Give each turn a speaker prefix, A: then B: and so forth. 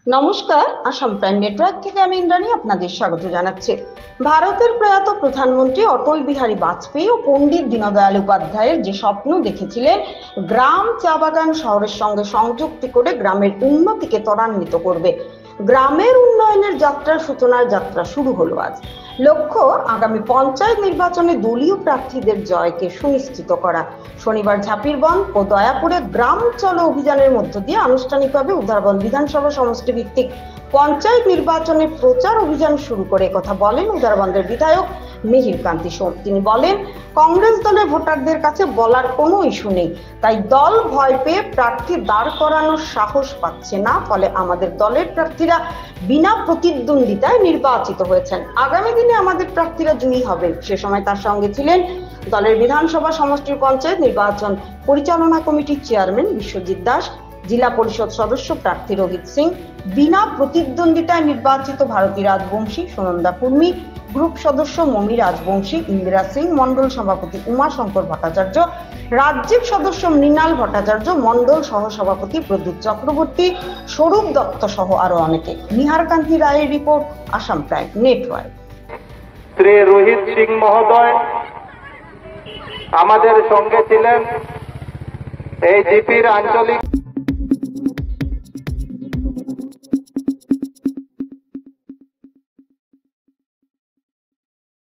A: নমস্কার, Assam prime network থেকে আমি ইন্দ্রাণী আপনাদের স্বাগত জানাচ্ছি। ভারতের প্রয়াত প্রধানমন্ত্রী অটল বিহারী বাজপেয়ী ও পণ্ডিত দীনদয়াল উপাধ্যায়ের যে স্বপ্ন দেখেছিলেন গ্রাম চা বাগান শহরের সঙ্গে সংযুক্তি করে গ্রামের উন্নতিকে ত্বরান্বিত করবে, গ্রামের উন্নয়নের যাত্রার সূচনার যাত্রা শুরু হলো আজ। লক্ষ্য আগামী পঞ্চায়েত নির্বাচনে দলীয় প্রার্থীদের জয়কে সুনিশ্চিত করা। শনিবার ঝাপিরবন ও দয়াপুরে গ্রাম চলো অভিযানের মধ্য দিয়ে আনুষ্ঠানিকভাবে উধারবন বিধানসভা সমষ্টি ভিত্তিক পঞ্চায়েত নির্বাচনের প্রচার অভিযান শুরু করে কথা বলেন উধারবন্দের বিধায়ক মিহির কান্তি সোম। তিনি বলেন, কংগ্রেস দলের ভোটারদের কাছে বলার কোনো ইস্যু নেই, তাই দল ভয় পেয়ে প্রার্থী দাঁড় করানোর সাহস পাচ্ছে না, ফলে আমাদের দলের প্রার্থীরা বিনা প্রতিদ্বন্দ্বিতায় নির্বাচিত হয়েছেন। আগামী দিনে আমাদের প্রার্থীরা জয়ী হবেন। সে সময় তার সঙ্গে ছিলেন দলের বিধানসভা সমষ্টির পঞ্চায়েত নির্বাচন পরিচালনা কমিটির চেয়ারম্যান বিশ্বজিৎ দাস, জেলা পরিষদ সদস্য প্রার্থী রোহিত সিং, বিনা প্রতিদ্বন্দ্বিতায় নির্বাচিত ভারতী রাজবংশী, সুনন্দা কুর্মী, গ্রুপ সদস্য মমি রাজবংশী, ইন্দিরা সিং, মন্ডল সভাপতি উমাশঙ্কর ভট্টাচার্য, রাজ্যিক সদস্য মৃণাল ভট্টাচার্য, মন্ডল সহ সভাপতি প্রদ্যুৎ চক্রবর্তী, স্বরূপ দত্ত সহ আরো অনেকে। নিহার কান্তি রায়ের report, Assam prime network.
B: Shri Rohit Singh মহোদয় আমাদের সঙ্গে ছিলেন এই জিপির আঞ্চলিক